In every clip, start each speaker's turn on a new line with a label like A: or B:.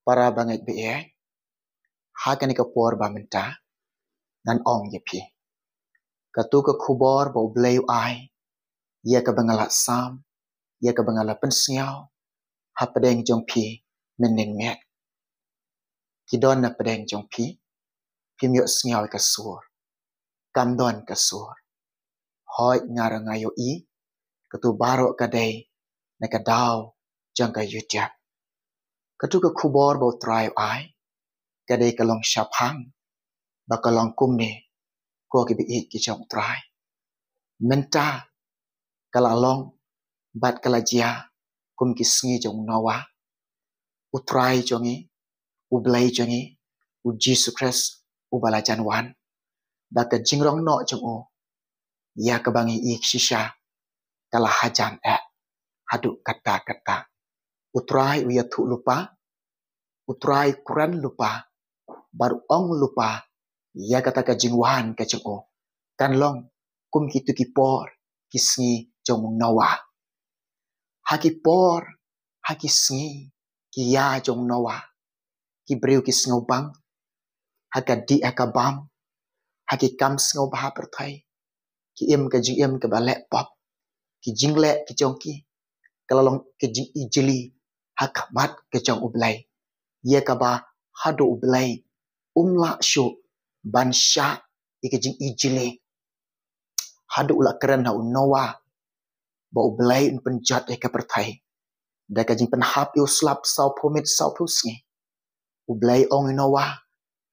A: para bangai be ha kan ka por ba menta nan ong ye pi ka tu ka khubor bo blei ai ye ka bangala sam ye ka bangala pen sngau ha pedeng jong pi menin mek ki don na pedeng jong pi myo sngau ka sur kam don ka sur hoi ngara ngayo I ka tu baro ka dei na ka dau jang ka yutya ka tu ka khubor bo trai ai ka dei ka long shapang ba ka long kum ne ko ki bi ki chong trai menta kala long bat kala jia kum ki sngi jong nawa utrai jongi ublai jongi u Jesus Christ ubala janwan ba ka jingrong no jong o ya ka bangi ik shisha kala hajan hadu kata utrai uya thu lupa utrai kuran lupa baru ong lupa ya kata ka jingwan ka jong o kan long kum ki tu ki por ki sngi jong nawa haki por haki sngi ki ya jong nawa ki breu ki sngo bang haka di aka bam haki kam sngo ba perthai ki im ka jing im ka bale pop ki jingle ki jong ki kalalong ki jing ijili hakmat ke jong ublai ye ka ba hadu ublai umla shu ban sha ki jing ijili hadu ula keren ha unawa ba ublai un penjat e ka perthai da ka jing pen hap yu slap sau phomit sau phusngi ublai ong unawa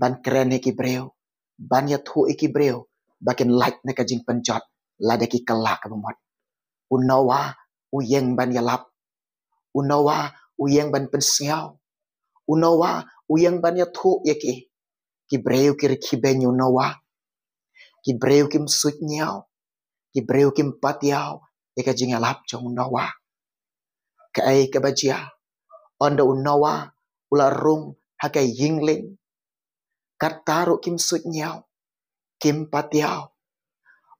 A: ban keren ki breu ban ya thu ki breu bakin like na ka jing penjat la de ki kala ka bomot unawa uyeng ban ya lap unawa uyeng ban pensngau unawa uyeng ban ya thu ki breu ki ki ben unawa ki breu kim sut nyau ki breu kim pat yau e ka jing alap jong unawa ka ai ka bajia onda unawa ula rung haka yingling kataru kim sut nyau kim pat yau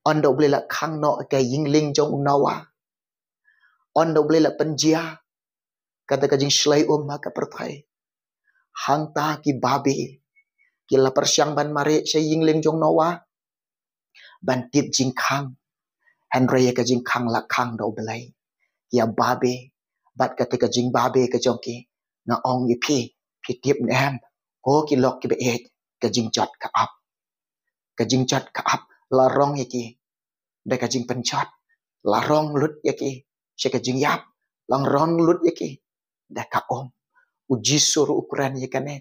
A: onda beli la khang no ka yingling jong unawa onda beli la penjia kata ka jing shlai ka perthai hang ta ki babi ki la persyang ban mare shay yingling jong nawa ban tip jing khang henry ka jing khang la khang do belai ya babi bat ka te ka jing babi ka jong ki na ong yi pi tip nem ko ki lok ki be ka jing jot ka ap la rong yi ki da ka jing penchat la rong lut yi ki she ka jing yap lang rong lut yi ki da ka om uji suru ukuran yi kane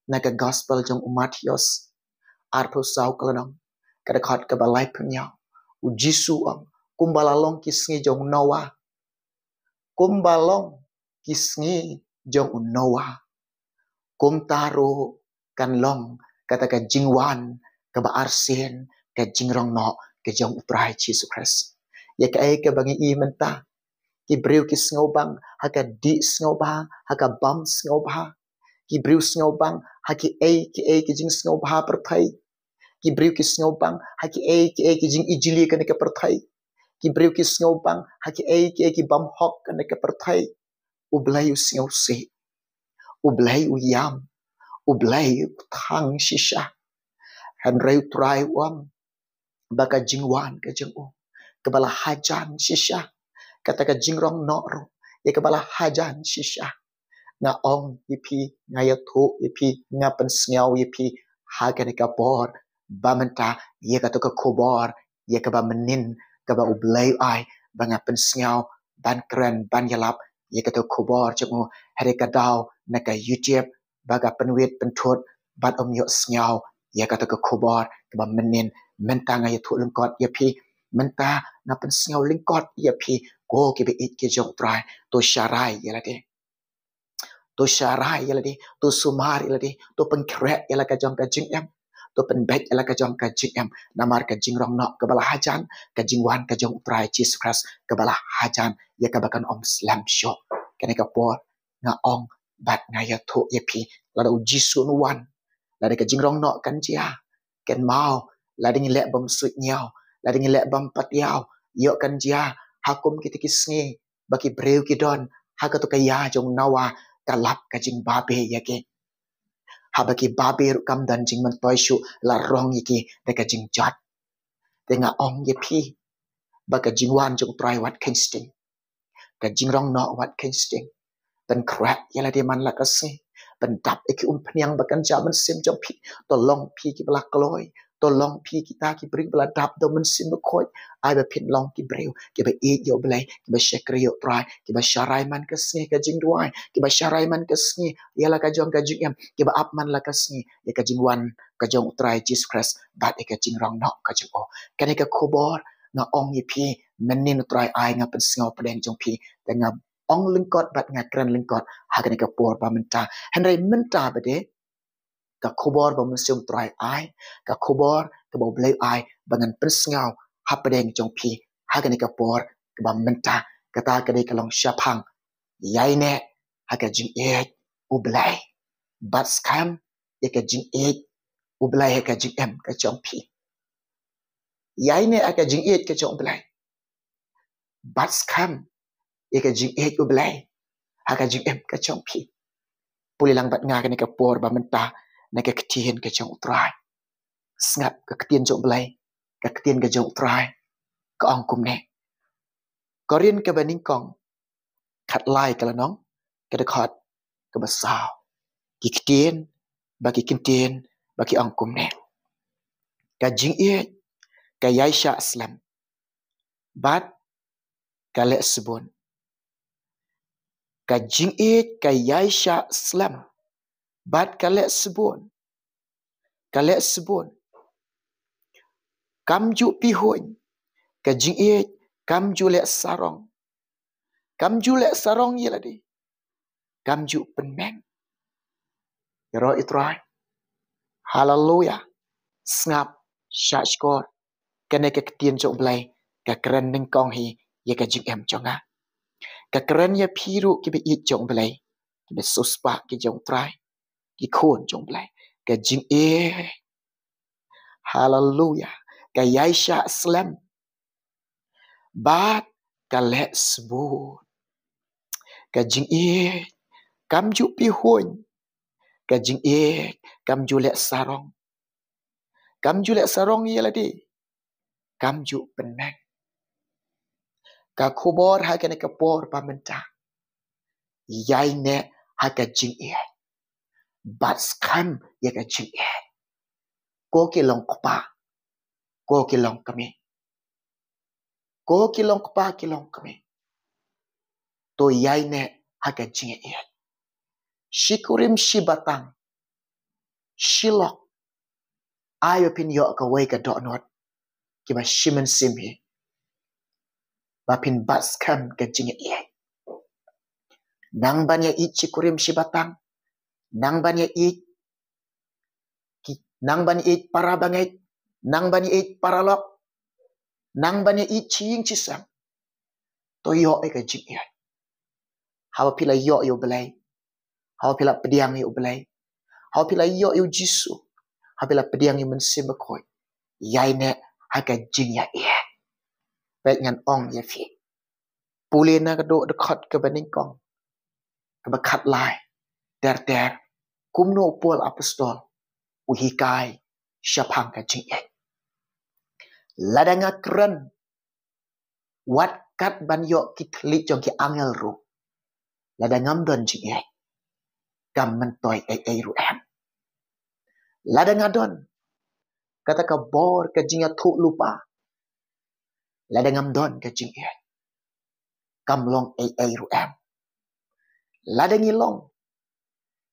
A: na ka gospel jong Matius arpo sau kalanong kada khat ka balai punya uji su ang kumbalalong kisngi jong nawa kumbalong kisngi jong nawa kum taro kan long kata ka jingwan ka ba arsen ka jingrong no ka jong uprai Jesus Christ ya ka ai ka bangi I menta ki breu ki snobang haka di snobang haka bam snobang ki breu snobang haki ki jing snobang perthai ki breu ki snobang haki ki jing ijili kan ka perthai ki breu ki snobang haki ki bam hok kan ka perthai ublai sngow se ublai uyam ublai thang shisha han reu trai wam baka jingwan ka jengo kebala hajan shisha kata ka jingrong no ro ya kebala hajan shisha na ong yipi ngaya thu yipi ngapen sngaw yipi ha ka ka por bamenta ya ka to ka khobor ya ka ba menin ka ba ublai ai ba ngapen sngaw ban kren ban yalap ya ka to khobor jengo hare ka daw na ka YouTube baga penwit penthut bat yo sngaw ya ka to ka khobor ka ba menin menta ngaya thu lengkot yipi menta ngapen sngaw lengkot yipi ko ki be ik ki jong trai to sharai yalade to sharai yalade to sumar yalade to penkret yalaka jong ka jing em to penbek yalaka jong ka jing em namar ka jing rong no ka bala hajan ka jingwan ka jong trai Jesus Christ ka bala hajan ya ka bakan om slam show kene ka por nga ong bat nga ya thu yepi la u jisu wan la ka jing rong no kan chia ken mau la ding le bam su nyao la ding le bam pat yao yo kan chia hakum kitikisngi baki breu kidon haka to kaya jong nawa kalap ka jing babe yake habaki babe ru kam dan jing man toy shu la rong yake de ka jing jat de nga ong ye phi ba ka jing wan jong try wat kingsting ka jing rong no wat kingsting ben crap yala de man la ka se ben dap e ki pnyang ba kan ja man sim jong phi to long phi ki bla kloi to long phi ki ta ki bring bla dap do man sim ba khoi ai ba phin long ki breu ki ba e yo blai ki ba shekri yo try ki ba sharai man ka se ka jing duai ki ba sharai man ka se yala ka jong ka jing em ki ba up man la ka se ya ka jing wan ka jong try Jesus Christ ba e ka jing rong no ka jing o ka ne ka khobor nga ong yi phi menin try ai nga pen sngo pedeng jong phi ta nga ong lingkot bat nga kran lingkot ha ka ne ka por ba menta henry menta ba de ka khobor ba mun sum try ai ka khobor ka ba blai ai bangan pen sngo ha pedeng jong phi ha ka ne ka por ka ba menta ka ta ka de ka long shapang yai ne ha ka jing e u blai bat scam ya ka jing e u blai ha ka jing em ka jong phi yai ne aka jing e ka jong blai bat scam ya ka jing e u blai ha ka jing em ka jong phi pulilang bat nga ka ne ka por ba menta na ka ktien ka jong try snap ka ktien jong blai ka ktien ka jong try ka ong kum ne korin ka baning kong khat lai ka la nong ka de khot ka ba sao ki ktien ba ki kintien ba ki ong kum ne ka jing e ka yai sha aslam bat ka le subun ka jing e ka yai sha aslam bat ka le subun kam ju pi hoin ka jing e kam ju le sarong yela di kam ju pen meng ro itrai hallelujah snap shashkor kene ka ktien jong blai ka kran ning kong hi ye ka jing em jonga ka kran ya phiru ki be it jong blai ki be suspa ki jong trai ki khon jong blai ka jing e hallelujah ka yaisha slam bat ka le sbu ka jing e kam ju pi hoin ka jing e kam ju le sarong yela di kam ju pen meng ka khobor ha ka ne ka por pa menta yai ne ha ka jing e bat skam ya ka jing e ko ki long pa ko ki long kami ko ki long pa ki long kami to yai ne ha ka jing e shikurim shibatang shilok ayo pin yo ka wai ka do not ki ba shimen simhi ba pin bat skam ka jing e nang ban ya i shikurim shibatang nang ban ya i nang ban i para bangai nang ban i paralok nang ban i ching chisam to yo e ka jing e hawa pila yo belai hawa pila pediang yo belai hawa pila yo jisu hawa pila pediang yo mensim bakoi yai ne ha ka jing ya e pek ngan ong ya fi pule na ka do de khot ka baning kong ka ba khat lai der kumno pol apostol uhikai shapang ka jing e ladanga kran wat kat ban yo kitli jong ki angel ru ladangam don jing e kam man toy e ru am ladanga don kata ka bor ka jinga thu lupa ladangam don ka jing e kam long e ru am ladangi long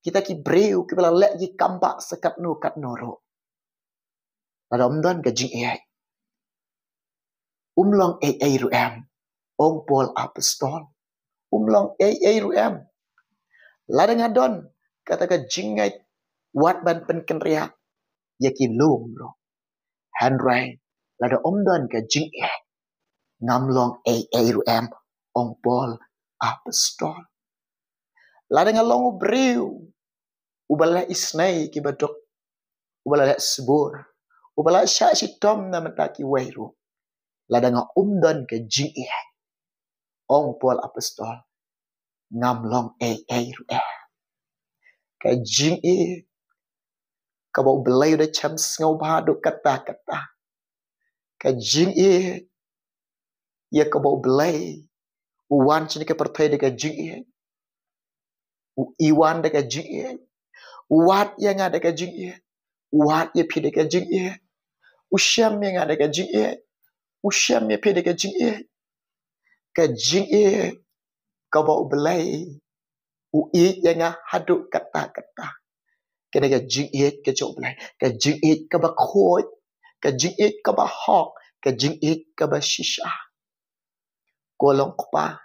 A: kita ki breu ki bala le ki kamba sekat no kat noro ladam don ka jing e umlong e ru am ong pol apostol umlong e ru am ladanga don kata ka jingai wat ban pen kenria yaki lum ro handrai lada don ka jing e ngamlong e ru am ong pol apostol ladanga long breu ubala isnai ki badok ubala sbor ubala sha si tom na mataki wairu ladanga don ka jing e ong pol apostol ngam long e ru cái jing e cái bộ belay để chăm ngâu ba do kata cái jing e ya cái bộ belay uwan chini cái pertai de cái jing e iwan de cái jing e wat yang ada cái jing e wat ya pi de cái jing e usham yang ada cái jing e usham ya pi de cái jing e cái bộ belay ui yang hadu kata cái này cái jing e cái chỗ belay cái jing e cái ba khoi cái jing e cái ba hawk cái jing e cái ba shisha kolong pa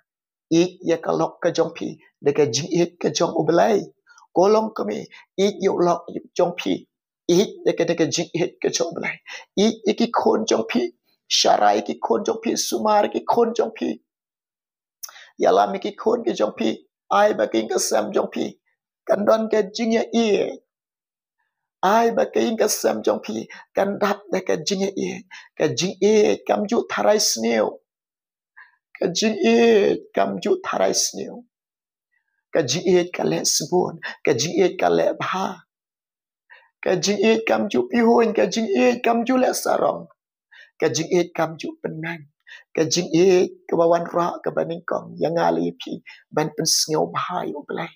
A: ik ya kalok ka jong pi de ka jing ik ka jong oblay kolong kami ik yo lok jong pi ik de ka jing ik ka jong oblay ik ki khon jong pi sharai ki khon jong pi sumar ki khon jong pi yala mi ki khon ki jong pi ai ba king ka sam jong pi kan don ka jing ya e ai ba king ka sam jong pi kan dat de ka jing e kam ju tharai sneo ka jing e kam ju tharai sneo ka jing e ka le sbon ka jing e ka le bha ka jing e kam ju pi hoin ka jing e kam ju le sarong ka jing e kam ju penang ka jing e ka bawan ra ka baning kong yang ali pi ban pen sneo bhai oblai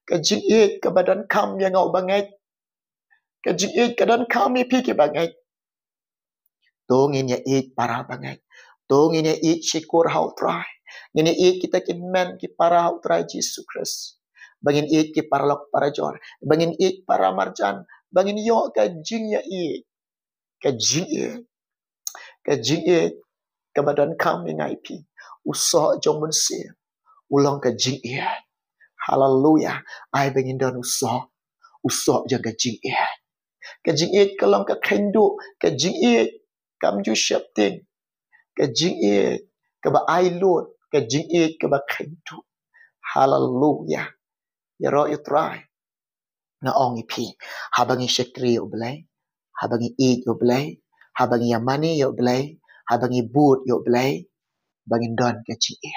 A: ka jing e ka badan kam yang au bangai ka jing e ka dan kam pi ki bangai to ngin ya e para bangai to ngin ya e chikur hau trai ngin e kita ki men ki para hau trai Jesus Christ bangin e ki para lok para jor bangin e para marjan bangin yo ka jing ya e ka jing e ka badan kam ni ngai pi uso jong mun se ulong ka jing e hallelujah ai bangin don uso jang ka jing e ka long ka khendu ka jing e kam ju shapting ka jing e ka ba ai lot ka jing e ka ba khendu hallelujah ya ro you try na ong pi habangi shekri oblay habangi e oblay habangi yamani oblay habangi boot oblay bangin don ka jing e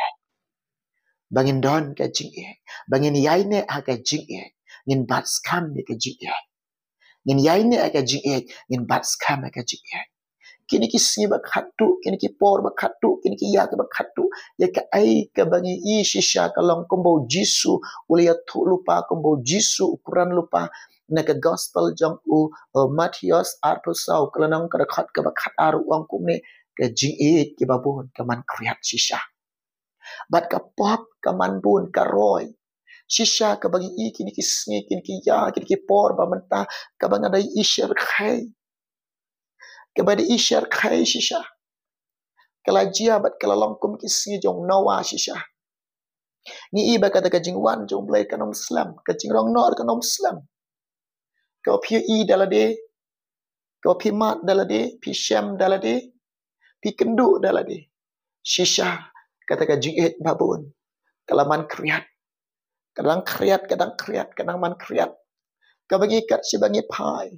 A: bangin don ka jing e bangin yaine ha ka jing e ngin bats kam ne ka jing e ngin yaine ha ka jing e ngin bats kam ka jing e kini ki singi ba khatu kini ki por ba khatu kini ki ya ba khatu ya ka ai ka bangi i shisha ka long kombo jisu uli ya thu lupa kombo jisu ukuran lupa na ka gospel jong u Matthias arpusau kalanang ka khat ka ba khat aru wang kum ne ka jing e ki ba bon ka man kriat shisha bat ka pop ka man bon ka roy shisha ka bangi i kini ki singi kini ki ya kini ki por ba menta ka banga dai i shir khai kepada isyar khai shisha kala jiabat kala longkum ki singi jong nawa shisha ni iba kata ka jingwan jong blai kanom islam ka jingrong nor kanom islam ka pi i dalade ka pi mat dalade pi sham dalade pi kendu dalade shisha kata ka jinget babun kala man kriat kadang man kriat ka bagi kat si bangi pai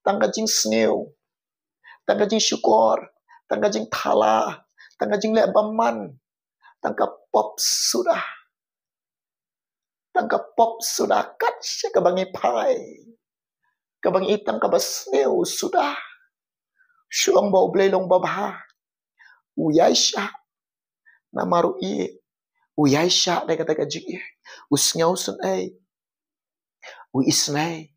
A: tangka jing sneo tangka jing syukur, tangka jing thala, tangka jing lek baman, tangka pop sudah kat sya kabangi pai, kabangi itang kabasneu sudah, syuang bau blei long babha, uyai sya, namaru i, uyai sya dek kata jing i, usngau sun ai, u isnai,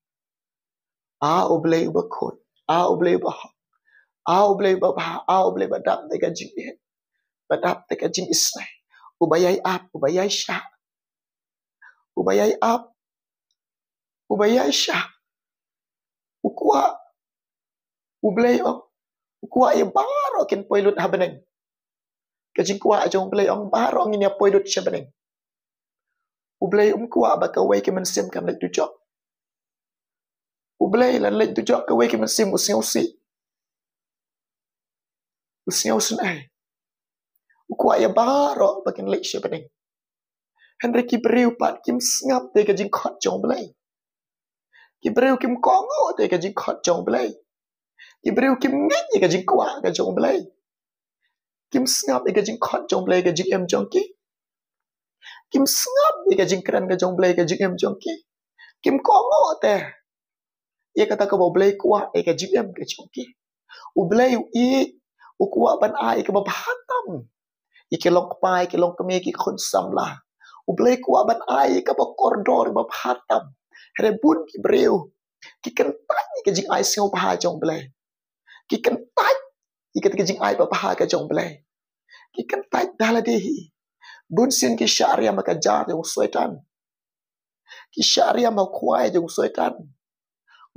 A: a oblei bakot, a oblei bahak. Au boleh babha au boleh badap dekat jing badap dekat jing isnai ubayai ap ubayai sya ukwa ublei ong ukwa ya baro kin poilut habeneng kajing kwa ajong blei ong baro ngin ya poilut syabeneng ublei kwa bakawai ke mensim kam lek tujok ublei lan lek tujok kawai ke mensim usi usiau sunai ukwa ya baro bakin lek syabeneng Henry kibriu pat kim ngap te ka jing khot jong blai kibriu kim kongo te ka jing khot jong blai kibriu kim ngi ka jing kwa ka jong blai kim ngap te ka jing khot jong blai ka jing em jong ki kim ngap te ka jing kran ka jong blai ka jing em jong ki Kim ko mo te. Ia kata ka boleh kuah ka jiem ke chungki. U boleh u kuah ban ai ka bahatam. Iki long pai ki long kemi ki khun samla. U boleh kuah ban ai ka bakordor bahatam. Rebun ki breu. Ki kentai ke jing ai sio baha jong boleh. Ki kentai ki ke jing ai baha ka jong boleh. Ki kentai dala dehi. Bun sin ki syariah maka jar jong soitan. Ki syariah ma kuai jong soitan.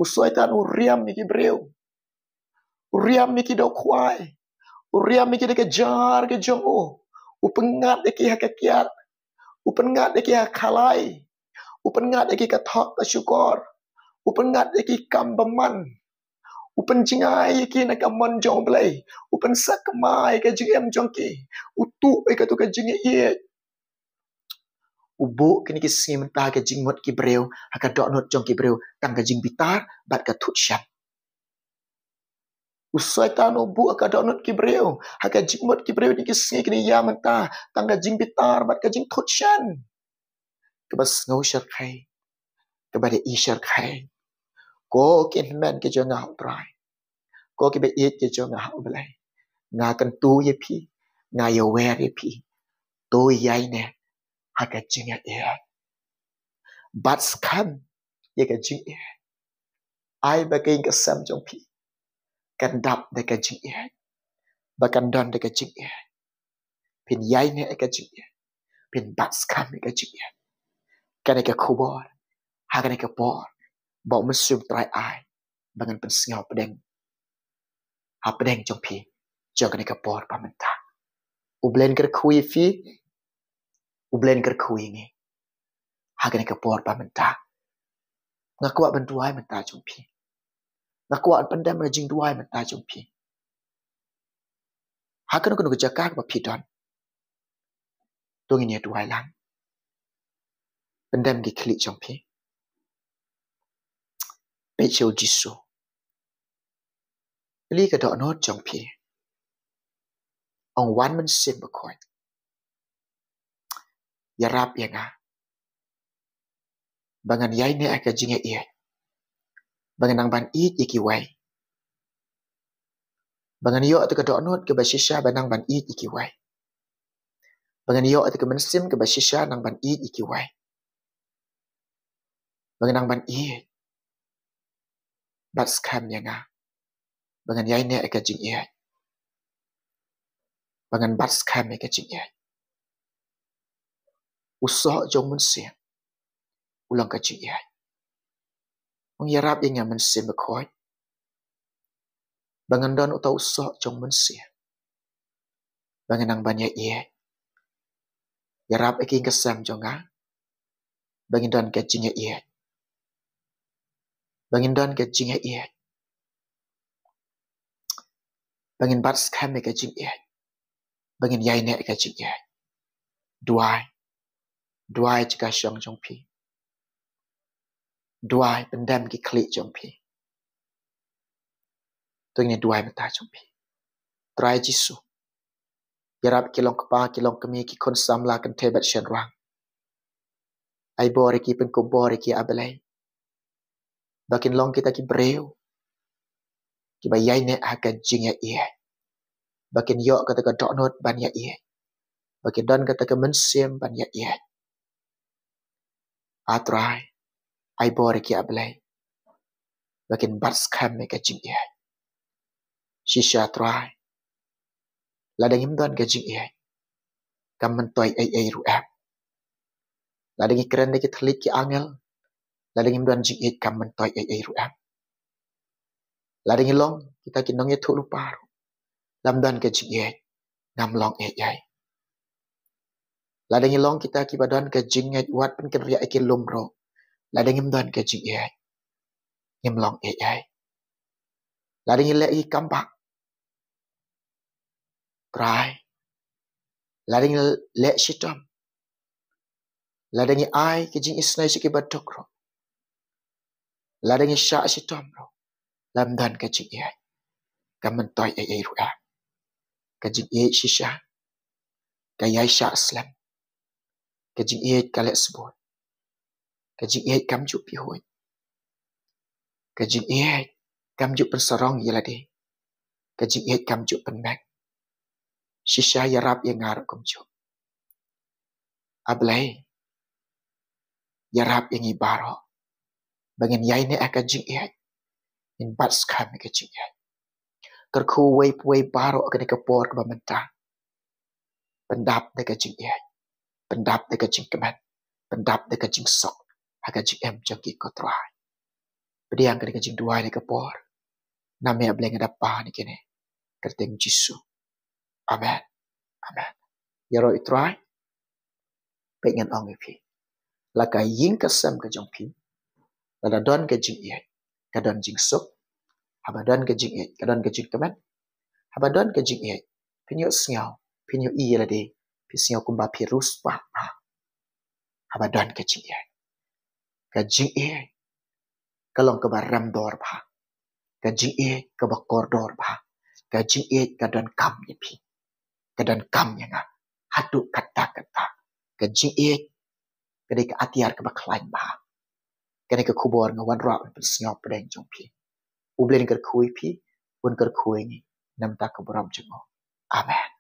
A: Usoitan uriam miki breu. Uriam miki do kuai. Uriam miki de kejar ke jongo. Upengat de ki hakakiat. Upengat de ki hakalai. Upengat de ki kathok ka syukur. Upengat de ki kambaman. Upen jingai ki nakamon jong blai. Upen sakmai ke jingem jongki. Utu ke tu ke jinge ye. Ubu kini ki simta ke jingmot ki breu. Haka dok not jong ki breu. Tang ke jing bitar bat ka tut syat. Usaitan ubu ka dok not ki breu. Haka jingmot ki breu ni ki singi kini ya menta. Tang ke jing bitar bat ka jing tut syan. Kebas ngau syar khai. Kebada i syar khai. Ko kin men ke jong ngau trai. Ko ki be it ke jong ngau belai. Nga kan tu ye pi. Nga ye wer ye pi. Tu yai ne. Haka jing ya ye. Bat skam. Ye ka jing ye. Ai bagai ka sam jong pi. Kan dap de ka jing ye. Bakan don de ka jing ye. Pin yai ne ka jing ye. Pin bat skam ka jing ye. Kan ka kubor. Haka ka por. Bau mesum trai ai. Bangan pen singau pedeng. Ha pedeng jong pi. Jong ka por pamenta. Ublen ker kui fi. Ublen ker kui ni. Haka ka por pamenta. Ngakuat benduai menta jong pi. Ngakuat pandai merajing duai menta jong pi. Haka no kenu kejakar ba pidon. Tung ini duai lang. Pandai gi klik jong pi. Pechau jisu. Li ka dok not jong pi. Ong wan men sim bakoi. Ya rap ya nga. Bangan yai ne aka jinga iya. Bangan nang ban it iki wai. Bangan yo atu ka dok not ke basisha banang ban it iki wai. Bangan yo atu ka mensim ke basisha nang ban it iki wai. Bangan nang ban it. Bat skam ya nga. Bangan yai ne aka jing iya. Bangan bat skam aka jing iya. Usah jong mensim. Ulang ka jing iya. Ong ya rap yang mensim bakoi. Bangan don utau usah jong mensim. Bangan nang ban ya iya. Ya rap iki kesam jong nga. Bangan don ka jing ya iya. Bangan don ka jing ya iya. Bangan bat skam ka jing iya. Bangan yai ne ka jing iya. Duai. Duai jika syong jong pi. Duai pendam ki klik jong pi. Tu ini duai mata jong pi. Trai jisu. Yarap kilong kepa kilong kemi ki kon samla kan tebat syen rang. Ai bore ki pen ko bore ki abelai. Bakin long kita ki breu. Ki bayai ne akan jing ya iya. Bakin yo kata ka dok not ban ya iya. Bakin don kata ka mensim ban ya iya. Atrai. Ai bore ki abelai. Bakin bats kam me ka jing iya. Shisha trai. Ladang imdan ka jing iya. Kam mentoi ai ruap. Ladang ikran ki telit ki angel. Ladang imdan jing iya kam mentoi ai ruap. Ladang ilong kita ki nong ye tu lupa. Lamdan ka jing iya. Ngam long ai. Ladang ilong kita ki badan ka jing iya wat pen ken ria ki lumro. Ladang imdan ka jing iya. Ngam long ai. Ladang ile i kambak. Trai. Ladang le shitam. Ladang ai ki jing isnai si ki batok ro. Ladang sya shitam ro. Lamdan ka jing iya. Kam mentoi ai ru'a. Ka jing iya shisha. Ka yai sya aslam. Ka jing iya kalek sebut. cái jing e cam chụp pi hoi cái jing e cam chụp pensorong ye la de cái jing e cam chụp pen mek shisha ya rap ye ngar kom chụp ablay ya rap ye ngi baro bangin yai ne aka jing e in bat skam ke jing e kar khu wei baro ka ka por ka menta pendap de ka jing e pendap de ka jing kemat pendap de ka jing sok aka jing em jang ki ko trai pediang ka jing duai de ka por na me ablay ngada pa ni kene kerteng jisu amen amen ya ro itrai pengen ong pi la ka yin ka sam ka jong pi la don ka jing e ka don jing sok haba don ka jing e ka don ka jing kemat haba don ka jing e pinyo sngau pinyo i la de pi sngau kumba pi rus pa haba don ka jing e ka long ka ba ram dor ba ka jing e ka ba kor dor ba ka jing e ka don kam ni pi ka don kam ya nga hatu kata ka jing e ka de ka atiar ka ba klain ba ka ne ka kubor nga wan ra pi sngau pedeng jong pi u blen ka kui pi un ka kui ni nam ta ka bram jong amen